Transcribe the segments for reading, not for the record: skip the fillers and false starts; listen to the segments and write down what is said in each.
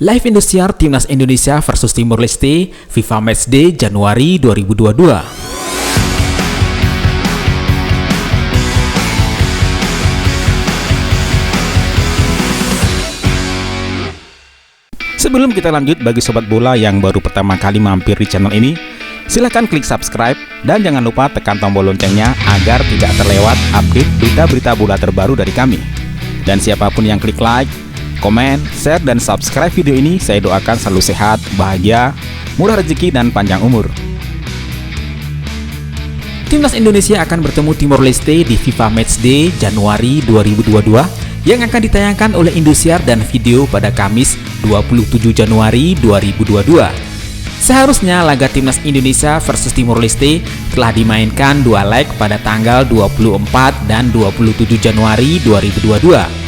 Live Indosiar Timnas Indonesia versus Timor Leste FIFA Matchday Januari 2022. Sebelum kita lanjut, bagi sobat bola yang baru pertama kali mampir di channel ini, silahkan klik subscribe dan jangan lupa tekan tombol loncengnya agar tidak terlewat update berita-berita bola terbaru dari kami. Dan siapapun yang klik like, komen, share, dan subscribe video ini, saya doakan selalu sehat, bahagia, murah rezeki, dan panjang umur. Timnas Indonesia akan bertemu Timor Leste di FIFA Matchday Januari 2022 yang akan ditayangkan oleh Indosiar dan Video pada Kamis 27 Januari 2022. Seharusnya laga Timnas Indonesia versus Timor Leste telah dimainkan 2 leg pada tanggal 24 dan 27 Januari 2022.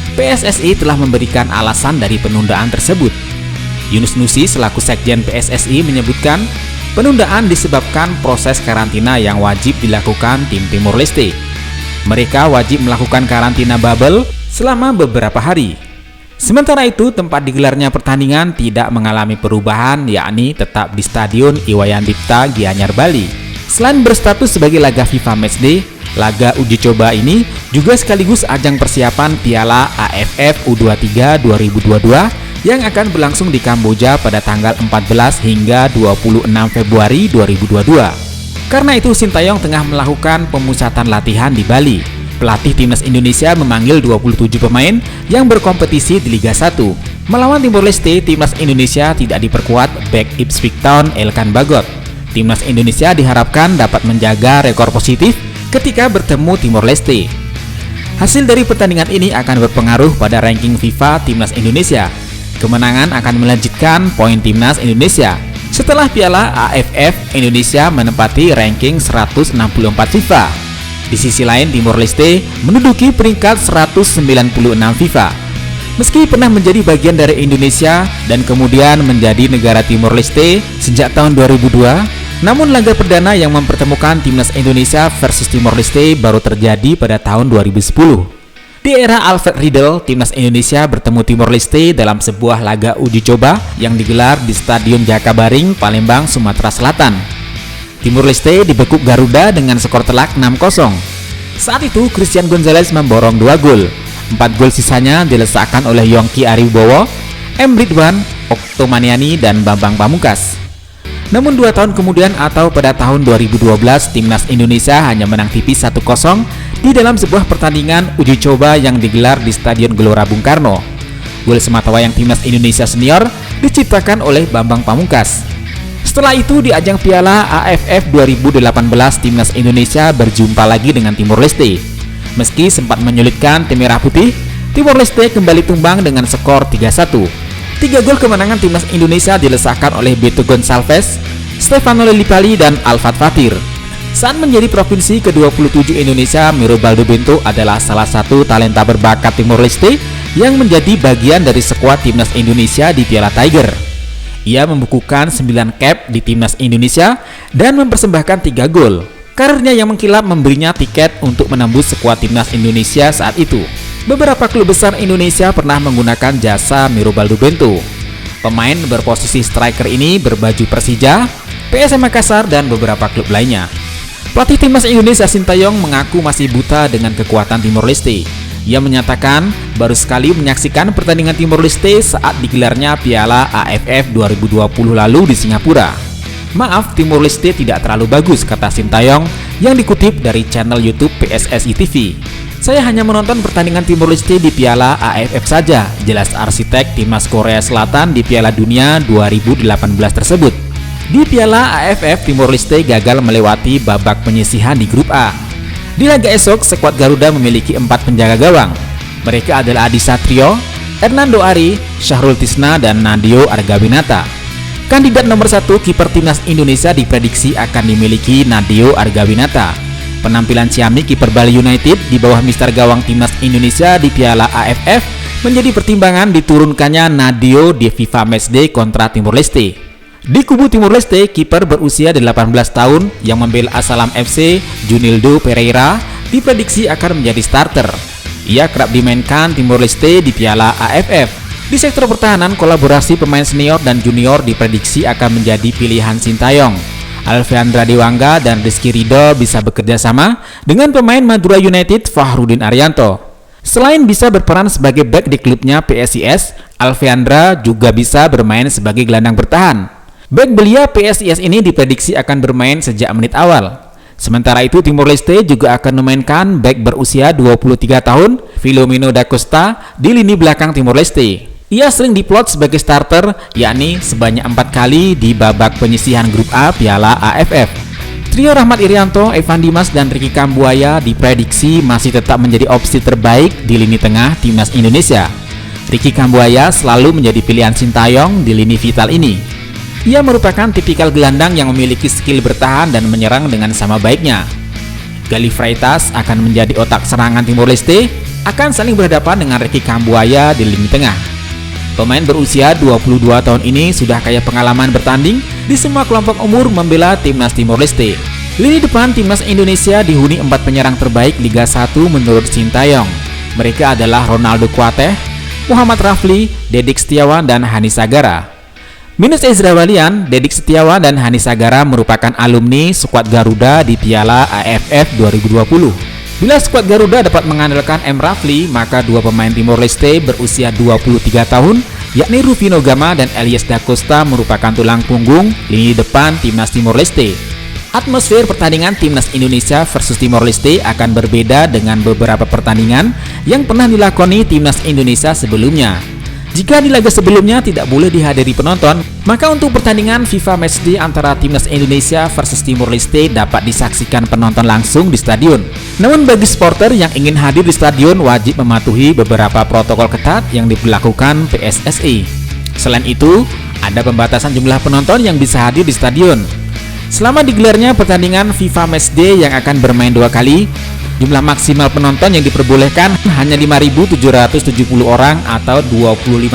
PSSI telah memberikan alasan dari penundaan tersebut. Yunus Nusi selaku Sekjen PSSI menyebutkan penundaan disebabkan proses karantina yang wajib dilakukan tim Timor Leste. Mereka wajib melakukan karantina bubble selama beberapa hari. Sementara itu, tempat digelarnya pertandingan tidak mengalami perubahan, yakni tetap di Stadion Iwayan Dipta, Gianyar, Bali. Selain berstatus sebagai laga FIFA Matchday, laga uji coba ini juga sekaligus ajang persiapan Piala AFF U23 2022 yang akan berlangsung di Kamboja pada tanggal 14 hingga 26 Februari 2022. Karena itu, Sintayong tengah melakukan pemusatan latihan di Bali. Pelatih Timnas Indonesia memanggil 27 pemain yang berkompetisi di Liga 1. Melawan Timor Leste, Timnas Indonesia tidak diperkuat bek Ipswich Town Elkan Bagot. Timnas Indonesia diharapkan dapat menjaga rekor positif ketika bertemu Timor Leste. Hasil dari pertandingan ini akan berpengaruh pada ranking FIFA Timnas Indonesia. Kemenangan akan melanjutkan poin Timnas Indonesia. Setelah Piala AFF, Indonesia menempati ranking 164 FIFA. Di sisi lain, Timor Leste menduduki peringkat 196 FIFA. Meski pernah menjadi bagian dari Indonesia dan kemudian menjadi negara Timor Leste sejak tahun 2002, namun laga perdana yang mempertemukan Timnas Indonesia versus Timor Leste baru terjadi pada tahun 2010. Di era Alfred Riedel, Timnas Indonesia bertemu Timor Leste dalam sebuah laga uji coba yang digelar di Stadion Jakabaring, Palembang, Sumatera Selatan. Timor Leste dibekuk Garuda dengan skor telak 6-0. Saat itu, Christian Gonzalez memborong 2 gol. 4 gol sisanya diletakkan oleh Yongki Ariwibowo, M. Ridwan, Oktomaniani, dan Bambang Pamungkas. Namun 2 tahun kemudian atau pada tahun 2012, Timnas Indonesia hanya menang tipis 1-0 di dalam sebuah pertandingan uji coba yang digelar di Stadion Gelora Bung Karno. Gol sematawayang Timnas Indonesia senior diciptakan oleh Bambang Pamungkas. Setelah itu, di ajang Piala AFF 2018, Timnas Indonesia berjumpa lagi dengan Timor Leste. Meski sempat menyulitkan tim Merah Putih, Timor Leste kembali tumbang dengan skor 3-1. 3 gol kemenangan Timnas Indonesia diletakkan oleh Beto Gonçalves, Stefano Lillipali, dan Alfat Fatir. Saat menjadi provinsi ke-27 Indonesia, Mirobaldo Bento adalah salah satu talenta berbakat Timor Leste yang menjadi bagian dari skuad Timnas Indonesia di Piala Tiger. Ia membukukan 9 cap di Timnas Indonesia dan mempersembahkan 3 gol. Karirnya yang mengkilap memberinya tiket untuk menembus skuad Timnas Indonesia saat itu. Beberapa klub besar Indonesia pernah menggunakan jasa Mirobaldo Bento. Pemain berposisi striker ini berbaju Persija, PSM Makassar, dan beberapa klub lainnya. Pelatih Timnas Indonesia Sintayong mengaku masih buta dengan kekuatan Timor Leste. Ia menyatakan baru sekali menyaksikan pertandingan Timor Leste saat digelarnya Piala AFF 2020 lalu di Singapura. "Maaf, Timor Leste tidak terlalu bagus," kata Sintayong yang dikutip dari channel YouTube PSSI TV. "Saya hanya menonton pertandingan Timor Leste di Piala AFF saja," jelas arsitek Timnas Korea Selatan di Piala Dunia 2018 tersebut. Di Piala AFF, Timor Leste gagal melewati babak penyisihan di grup A. Di laga esok, skuad Garuda memiliki 4 penjaga gawang. Mereka adalah Adi Satrio, Hernando Ari, Syahrul Tisna, dan Nadio Argawinata. Kandidat nomor 1 kiper Timnas Indonesia diprediksi akan dimiliki Nadio Argawinata. Penampilan ciamik kiper Bali United di bawah mister gawang Timnas Indonesia di Piala AFF menjadi pertimbangan diturunkannya Nadio di FIFA Matchday kontra Timor Leste. Di kubu Timor Leste, kiper berusia 18 tahun yang membela Asalam FC, Junildo Pereira, diprediksi akan menjadi starter. Ia kerap dimainkan Timor Leste di Piala AFF. Di sektor pertahanan, kolaborasi pemain senior dan junior diprediksi akan menjadi pilihan Sintayong. Alfeandra Dewangga dan Rizky Ridho bisa bekerja sama dengan pemain Madura United Fahrudin Arianto. Selain bisa berperan sebagai bek di klubnya PSIS, Alfeandra juga bisa bermain sebagai gelandang bertahan. Bek belia PSIS ini diprediksi akan bermain sejak menit awal. Sementara itu, Timor Leste juga akan memainkan bek berusia 23 tahun, Filomeno da Costa, di lini belakang Timor Leste. Ia sering diplot sebagai starter, yakni sebanyak 4 kali di babak penyisihan grup A Piala AFF. Trio Rahmat Irianto, Evan Dimas, dan Ricky Kambuaya diprediksi masih tetap menjadi opsi terbaik di lini tengah Timnas Indonesia. Ricky Kambuaya selalu menjadi pilihan Sintayong di lini vital ini. Ia merupakan tipikal gelandang yang memiliki skill bertahan dan menyerang dengan sama baiknya. Galih Freitas akan menjadi otak serangan Timor Leste, akan saling berhadapan dengan Ricky Kambuaya di lini tengah. Pemain berusia 22 tahun ini sudah kaya pengalaman bertanding di semua kelompok umur membela Timnas Timor Leste. Lini depan Timnas Indonesia dihuni 4 penyerang terbaik Liga 1 menurut Sintayong. Mereka adalah Ronaldo Kuateh, Muhammad Rafli, Dedik Setiawan, dan Hani Sagara. Minus Ezra Walian, Dedik Setiawan dan Hani Sagara merupakan alumni skuad Garuda di Piala AFF 2020. Bila skuad Garuda dapat mengandalkan M. Rafli, maka dua pemain Timor Leste berusia 23 tahun, yakni Rufino Gama dan Elias da Costa merupakan tulang punggung lini depan Timnas Timor Leste. Atmosfer pertandingan Timnas Indonesia versus Timor Leste akan berbeda dengan beberapa pertandingan yang pernah dilakoni Timnas Indonesia sebelumnya. Jika di laga sebelumnya tidak boleh dihadiri penonton, maka untuk pertandingan FIFA Matchday antara Timnas Indonesia versus Timor Leste dapat disaksikan penonton langsung di stadion. Namun bagi supporter yang ingin hadir di stadion wajib mematuhi beberapa protokol ketat yang diberlakukan PSSI. Selain itu, ada pembatasan jumlah penonton yang bisa hadir di stadion. Selama digelarnya pertandingan FIFA Matchday yang akan bermain 2 kali, jumlah maksimal penonton yang diperbolehkan hanya 5.770 orang atau 25%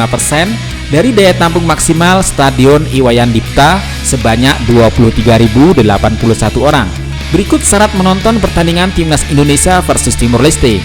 dari daya tampung maksimal Stadion Iwayan Dipta sebanyak 23.081 orang. Berikut syarat menonton pertandingan Timnas Indonesia versus Timor Leste.